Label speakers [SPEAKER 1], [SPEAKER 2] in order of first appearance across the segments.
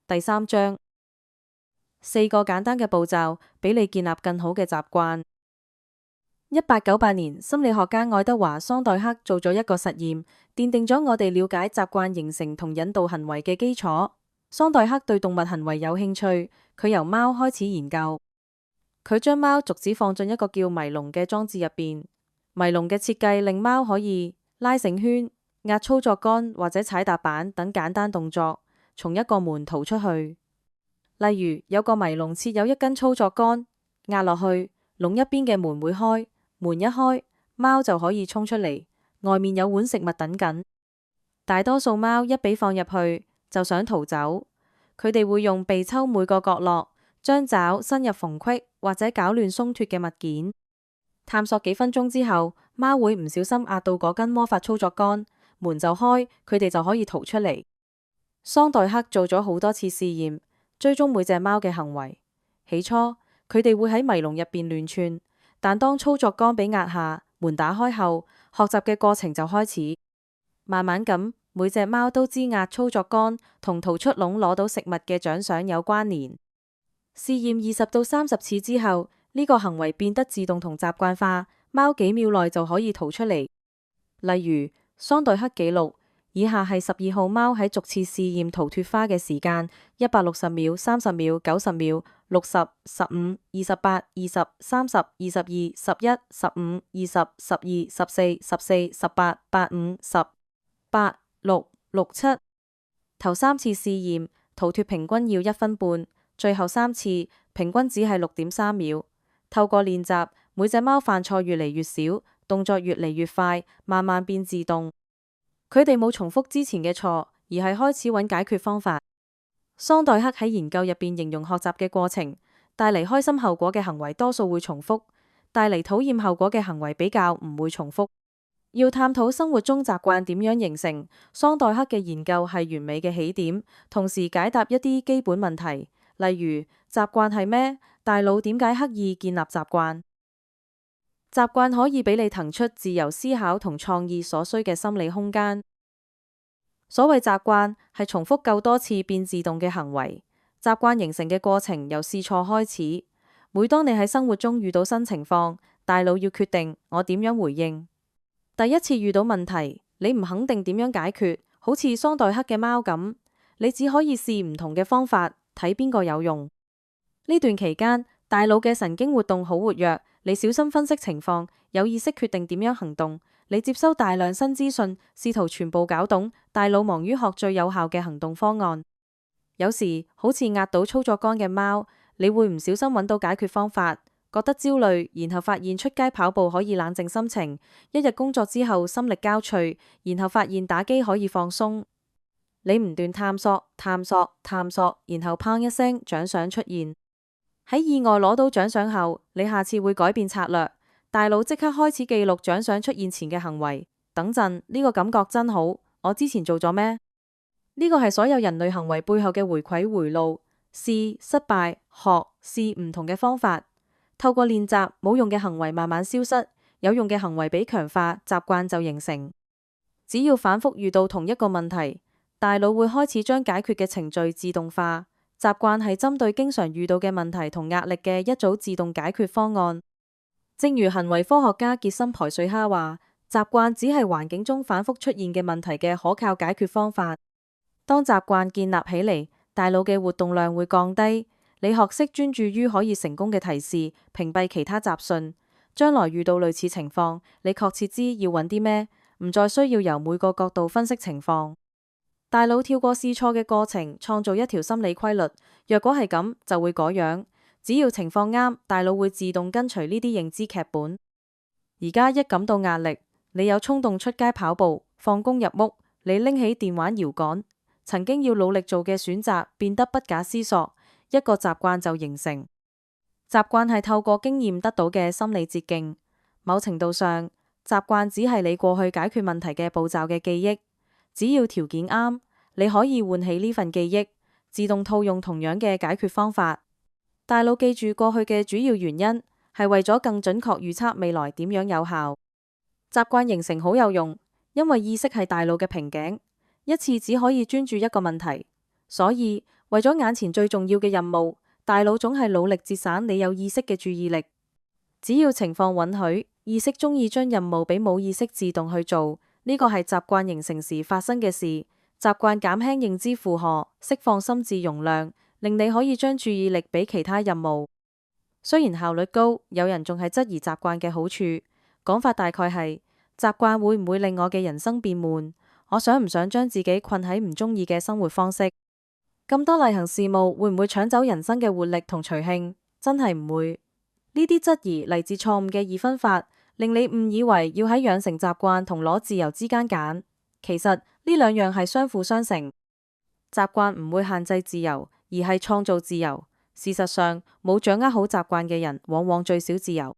[SPEAKER 1] 第3章4個簡單嘅步驟，俾你建立更好嘅習慣。1898年，心理學家愛德華桑代克做咗一個實驗，奠定咗我哋了解習慣形成同引導行為嘅基礎。桑代克對動物行為有興趣，佢由貓開始研究。佢將貓逐子放進一個叫迷籠嘅裝置入邊，迷籠嘅設計令貓可以拉繩圈、壓操作桿或者踩踏板等簡單動作，從一個門逃出去。例如，有個迷籠設有一根操作桿，壓落去，籠一邊嘅門會開，門一開，貓就可以衝出嚟，外面有碗食物等緊。大多數貓一俾放入去就想逃走，佢哋會用鼻抽每個角落，將爪伸入縫隙或者搞亂鬆脫嘅物件。探索幾分鐘之後，貓會唔小心壓到嗰根魔法操作桿，門就開，佢哋就可以逃出嚟。桑代克做咗好多次試驗，追蹤每隻貓嘅行為。起初，佢哋會喺迷籠入邊亂竄，但當操作桿俾壓下，門打開後，學習嘅過程就開始。慢慢咁，每隻貓都知壓操作桿同逃出籠攞到食物嘅獎賞有關聯。試驗20到30次之後，呢個行為變得自動同習慣化，貓幾秒內就可以逃出嚟。例如，桑代克記錄，以下係12號貓喺逐次試驗逃脫花嘅時間：160秒、30秒、90秒、60、15、28、20、30、22、11、15、20、12、14、14、18、85、10、8、6、6、7。頭3次試驗逃脫平均要1分半，最後3次平均只係6.3秒。透過練習，每隻貓犯錯越嚟越少，動作越嚟越快，慢慢變自動。佢哋冇重複之前嘅錯，而係開始揾解決方法。桑代克喺研究入邊形容學習嘅過程，帶嚟開心後果嘅行為多數會重複，帶嚟討厭後果嘅行為比較唔會重複。要探討生活中習慣點樣形成，桑代克嘅研究係完美嘅起點，同時解答一啲基本問題，例如習慣係咩？大腦點解刻意建立習慣？習慣可以俾你騰出自由思考同創意所需嘅心理空間。所謂習慣係重複夠多次變自動嘅行為。習慣形成嘅過程由試錯開始。每當你喺生活中遇到新情況，大腦要決定我點樣回應。第一次遇到問題，你唔肯定點樣解決，好似桑代克嘅貓咁，你只可以試唔同嘅方法，睇邊個有用。呢段期間，大腦嘅神經活動好活躍，你小心分析情況，有意識決定點樣行動。你接收大量新資訊，試圖全部搞懂，大腦忙於學最有效嘅行動方案。有時好似壓到操作桿嘅貓，你會唔小心揾到解決方法，覺得焦慮，然後發現出街跑步可以冷靜心情。一日工作之後心力交瘁，然後發現打機可以放鬆。你唔斷探索，然後砰一聲獎賞出現。喺意外攞到獎賞後，你下次會改變策略，大腦即刻開始記錄獎賞出現前嘅行為。等陣，呢個感覺真好，我之前做咗咩？呢個係所有人類行為背後嘅回饋回路。試、失敗、學、試唔同嘅方法，透過練習，冇用嘅行為慢慢消失，有用嘅行為被強化，習慣就形成。只要反覆遇到同一個問題，大腦會開始將解決嘅程序自動化。習慣係針對經常遇到嘅問題同壓力嘅一組自動解決方案。正如行為科學家傑森·培瑞哈話，習慣只係環境中反覆出現嘅問題嘅可靠解決方法。當習慣建立起嚟，大腦嘅活動量會降低，你學識專注於可以成功嘅提示，屏蔽其他雜訊。將來遇到類似情況，你確切知要揾啲咩，唔再需要由每個角度分析情況。大腦跳過試錯嘅過程，創造一條心理規律。若果係咁，就會嗰樣。只要情況啱，大腦會自動跟隨呢啲認知劇本。而家一感到壓力，你有衝動出街跑步，放工入屋，你拎起電話搖桿，曾經要努力做嘅選擇變得不假思索，一個習慣就形成。習慣係透過經驗得到嘅心理捷徑。某程度上，習慣只係你過去解決問題嘅步驟嘅記憶。只要條件啱，你可以喚起呢份記憶，自動套用同樣嘅解決方法。大腦記住過去嘅主要原因，係為咗更準確預測未來點樣有效。習慣形成好有用，因為意識係大腦嘅瓶頸，一次只可以專注一個問題，所以為咗眼前最重要嘅任務，大腦總係努力節省你有意識嘅注意力。只要情況允許，意識中意將任務俾冇意識自動去做，呢個係習慣形成時發生嘅事。習慣減輕認知負荷，釋放心智容量，令你可以將注意力俾其他任務。雖然效率高，有人仲係質疑習慣嘅好處。講法大概係：習慣會唔會令我嘅人生變悶？我想唔想將自己困喺唔中意嘅生活方式？咁多例行事務會唔會搶走人生嘅活力同隨興？真係唔會。呢啲質疑嚟自錯誤嘅二分法，令你誤以為要喺養成習慣同攞自由之間揀。其實呢兩樣係相輔相成。習慣唔會限制自由，而係創造自由。事實上，冇掌握好習慣嘅人，往往最少自由。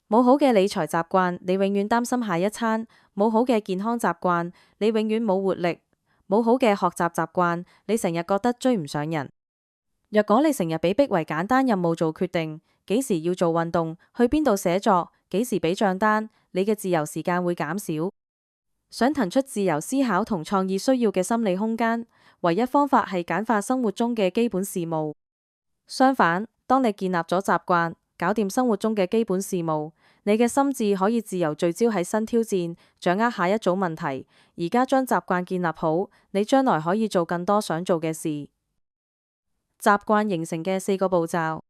[SPEAKER 1] 冇好嘅理財習慣，你永遠擔心下一餐；冇好嘅健康習慣，你永遠冇活力；冇好嘅學習習慣，你成日覺得追唔上人。若果你成日被逼為簡單任務做決定，幾時要做運動，去邊度寫作，幾時俾賬單，你嘅自由時間會減少。想騰出自由思考同創意需要嘅心理空間，唯一方法係簡化生活中嘅基本事務。相反，當你建立咗習慣，搞掂生活中嘅基本事務，你嘅心智可以自由聚焦喺新挑戰，掌握下一組問題。而家將習慣建立好，你將來可以做更多想做嘅事。習慣形成嘅4個步驟。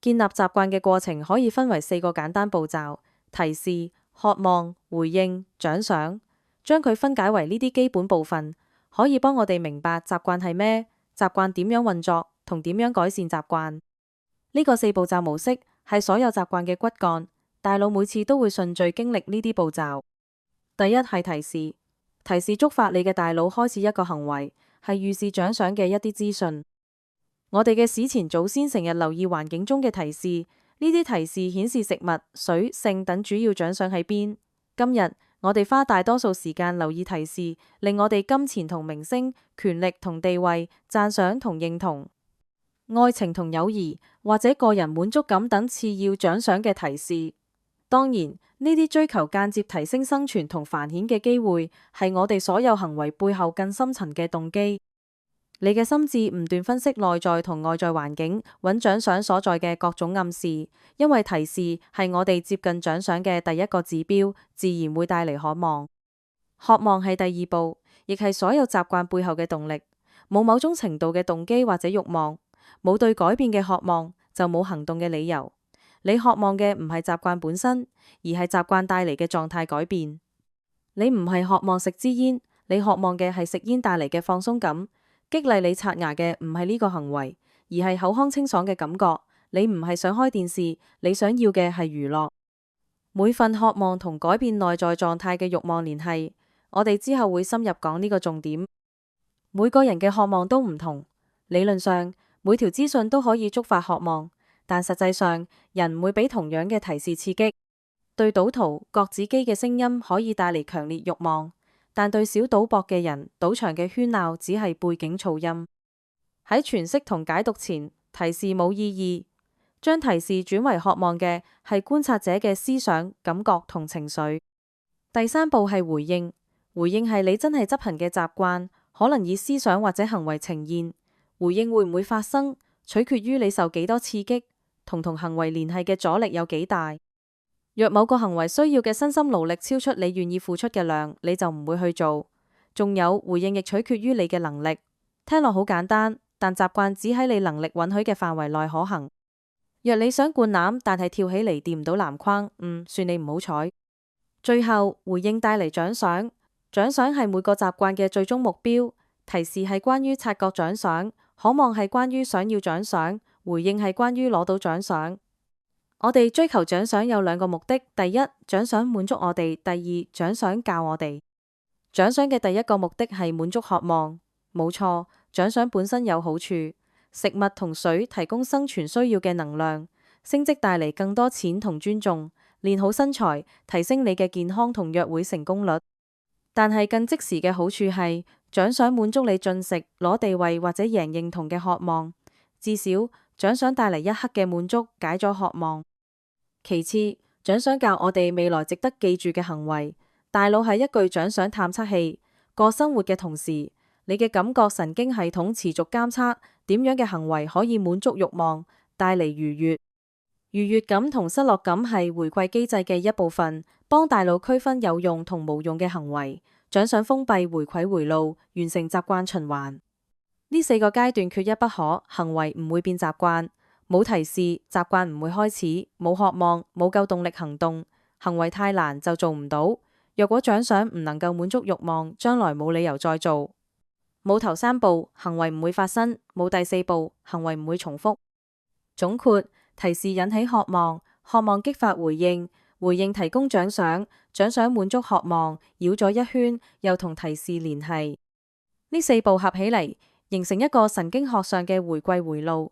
[SPEAKER 1] 建立習慣嘅過程可以分為4個簡單步驟：提示、渴望、回應、獎賞。將佢分解為呢啲基本部分，可以幫我哋明白習慣係咩，習慣點樣運作，同點樣改善習慣。呢個4步驟模式係所有習慣嘅骨幹，大腦每次都會順序經歷呢啲步驟。第一係提示，提示觸發你嘅大腦開始一個行為，係預示獎賞嘅一啲資訊。我哋嘅史前祖先成日留意環境中嘅提示，呢啲提示顯示食物、水、性等主要獎賞喺邊。今日我哋花大多數時間留意提示，令我哋金錢同名聲、權力同地位、讚賞同認同、愛情同友誼或者個人滿足感等次要獎賞嘅提示。當然，呢啲追求間接提升生存同繁衍嘅機會，係我哋所有行為背後更深層嘅動機。你嘅心智唔斷分析內在同外在環境，揾獎賞所在嘅各種暗示，因為提示係我哋接近獎賞嘅第一個指標，自然會帶嚟渴望。渴望係第二步，亦係所有習慣背後嘅動力。冇某種程度嘅動機或者慾望，冇對改變嘅渴望，就冇行動嘅理由。你渴望嘅唔係習慣本身，而係習慣帶嚟嘅狀態改變。你唔係渴望食支煙，你渴望嘅係食煙帶嚟嘅放鬆感。激勵你刷牙嘅唔係呢個行為，而係口腔清爽嘅感覺。你唔係想開電視，你想要嘅係娛樂。每份渴望同改變內在狀態嘅慾望聯繫，我哋之後會深入講呢個重點。每個人嘅渴望都唔同，理論上每條資訊都可以觸發渴望，但實際上人唔會俾同樣嘅提示刺激。對賭徒、角子機嘅聲音可以帶嚟強烈慾望，但對小賭博嘅人，賭場嘅喧鬧只係背景噪音。喺詮釋同解讀前，提示冇意義。將提示轉為渴望嘅係觀察者嘅思想、感覺同情緒。第3步係回應，回應係你真係執行嘅習慣，可能以思想或者行為呈現。回應會唔會發生，取決於你受幾多刺激，同行為聯繫嘅阻力有幾大。若某個行為需要嘅身心勞力超出你願意付出嘅量，你就唔會去做。仲有，回應亦取決於你嘅能力。聽落好簡單，但習慣只喺你能力允許嘅範圍內可行。若你想灌籃，但係跳起嚟掂唔到籃筐，算你唔好彩。最後，回應帶嚟獎賞，獎賞係每個習慣嘅最終目標。提示係關於察覺獎賞，渴望係關於想要獎賞，回應係關於攞到獎賞。我哋追求獎賞有2個目的：第一，獎賞滿足我哋；第二，獎賞教我哋。獎賞嘅第一個目的係滿足渴望，冇錯，獎賞本身有好處。食物同水提供生存需要嘅能量，升職帶嚟更多錢同尊重，練好身材提升你嘅健康同約會成功率。但係更即時嘅好處係，獎賞滿足你進食、攞地位或者贏認同嘅渴望。至少獎賞帶嚟一刻嘅滿足，解咗渴望。其次，獎賞教我哋未來值得記住嘅行為。大腦係一具獎賞探測器，過生活嘅同時，你嘅感覺神經系統持續監測點樣嘅行為可以滿足慾望，帶嚟愉悅。愉悅感同失落感係回饋機制嘅一部分，幫大腦區分有用同無用嘅行為。獎賞封閉回饋回路，完成習慣循環。呢4個階段缺一不可，行為唔會變習慣。冇提示，習慣唔會開始；冇渴望，冇夠動力行動。行為太難就做唔到。若果獎賞唔能夠滿足慾望，將來冇理由再做。冇頭3步，行為唔會發生；冇第4步，行為唔會重複。總括：提示引起渴望，渴望激發回應，回應提供獎賞，獎賞滿足渴望，繞咗一圈，又同提示聯繫。呢4步合起嚟，形成一個神經學上嘅回饋回路。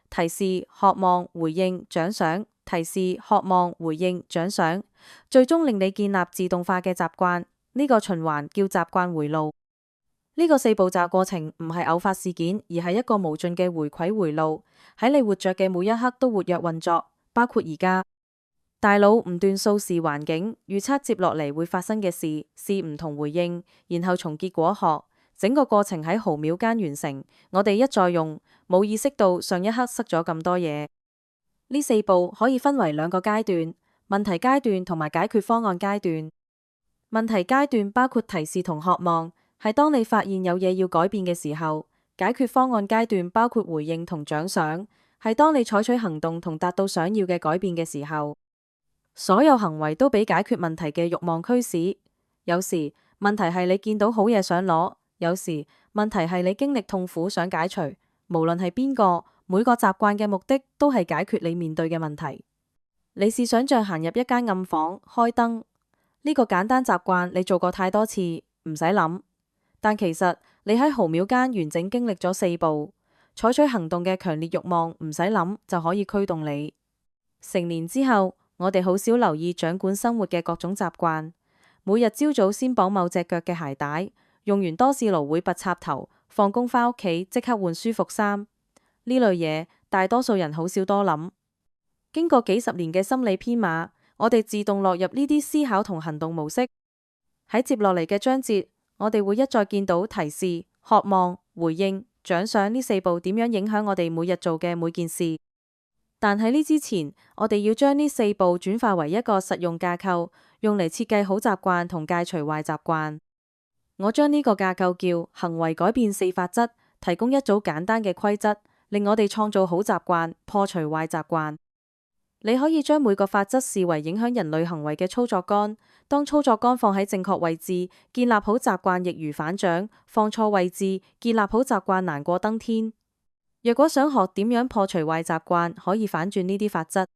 [SPEAKER 1] 提示、渴望、回應、獎賞；提示、渴望、回應、獎賞，最終令你建立自動化嘅習慣。呢個循環叫習慣回路。呢個4步驟過程唔係偶發事件，而係一個無盡嘅回饋回路，喺你活着嘅每一刻都活躍運作，包括而家。大腦唔斷掃視環境，預測接落嚟會發生嘅事，試唔同回應，然後從結果學。整個過程喺毫秒間完成。我哋一再用，冇意識到上一刻塞咗咁多嘢。呢4步可以分為2個階段：問題階段同埋解決方案階段。問題階段包括提示同渴望，係當你發現有嘢要改變嘅時候。解決方案階段包括回應同獎賞，係當你採取行動同達到想要嘅改變嘅時候。所有行為都俾解決問題嘅慾望驅使。有時問題係你見到好嘢想攞，有時問題係你經歷痛苦想解除。無論係邊個，每個習慣嘅目的都係解決你面對嘅問題。你試想像行入一間暗房，開燈。呢個簡單習慣你做過太多次，唔使諗。但其實你喺毫秒間完整經歷咗4步。採取行動嘅強烈慾望唔使諗就可以驅動你。成年之後，我哋好少留意掌管生活嘅各種習慣。每日朝早先綁某隻腳嘅鞋帶，用完多士爐會拔插頭，放工返屋企即刻換舒服衫。呢類嘢大多數人好少多諗。經過幾十年嘅心理編碼，我哋自動落入呢啲思考同行動模式。喺接落嚟嘅章節，我哋會一再見到提示、渴望、回應、獎賞呢4步點樣影響我哋每日做嘅每件事。但喺呢之前，我哋要將呢4步轉化為一個實用架構，用嚟設計好習慣同戒除壞習慣。我將呢個架構叫行為改變4法則，提供一組簡單嘅規則，令我哋創造好習慣，破除壞習慣。你可以將每個法則視為影響人類行為嘅操作桿，當操作桿放喺正確位置，建立好習慣易如反掌；放錯位置，建立好習慣難過登天。若果想學點樣破除壞習慣，可以反轉呢啲法則。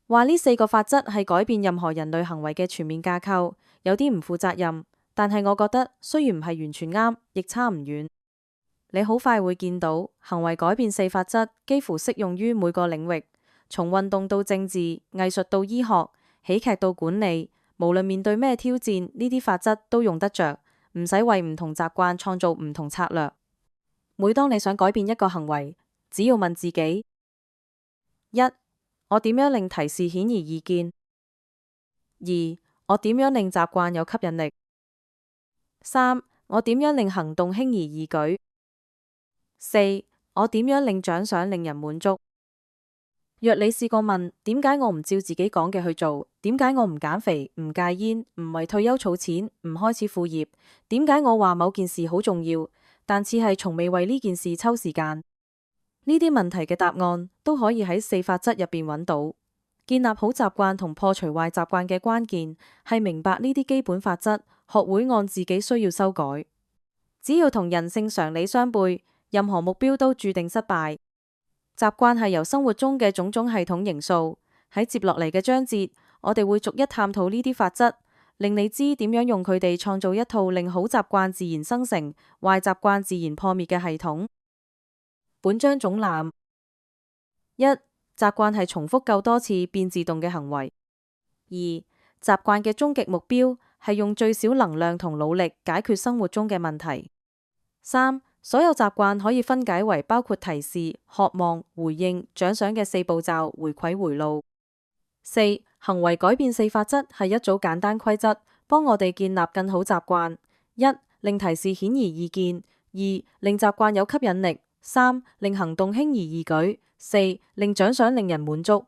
[SPEAKER 1] 話呢4個法則係改變任何人類行為嘅全面架構，有啲唔負責任，但係我覺得雖然唔係完全啱，亦差唔遠。你好快會見到行為改變4法則幾乎適用於每個領域。從運動到政治、藝術到醫學、喜劇到管理，無論面對咩挑戰，呢啲法則都用得着，唔使為唔同習慣創造唔同策略。每當你想改變一個行為，只要問自己：1. 我點樣令提示顯而易見？2. 我點樣令習慣有吸引力？3. 我點樣令行動輕而易舉？4. 我點樣令獎賞令人滿足？若你試過問點解我唔照自己講嘅去做，點解我唔減肥、唔戒煙、唔為退休儲錢、唔開始副業，點解我話某件事好重要，但似係從未為呢件事抽時間，呢啲問題嘅答案都可以喺4法則入邊揾到。建立好習慣同破除壞習慣嘅關鍵係明白呢啲基本法則，學會按自己需要修改。只要同人性常理相悖，任何目標都注定失敗。習慣係由生活中嘅種種系統形塑。喺接落嚟嘅章節，我哋會逐一探討呢啲法則，令你知點樣用佢哋創造一套令好習慣自然生成、壞習慣自然破滅嘅系統。本章總覽： 1. 習慣係重複夠多次變自動嘅行為。 2. 習慣嘅終極目標係用最少能量同努力解決生活中嘅問題。 3. 所有習慣可以分解為包括提示、渴望、回應、獎賞嘅4步驟回饋回路。 4. 行為改變4法則係一組簡單規則，幫我哋建立更好習慣。 1. 令提示顯而易見。令習慣有吸引力；三、令行動輕而易舉；四、令獎賞令人滿足。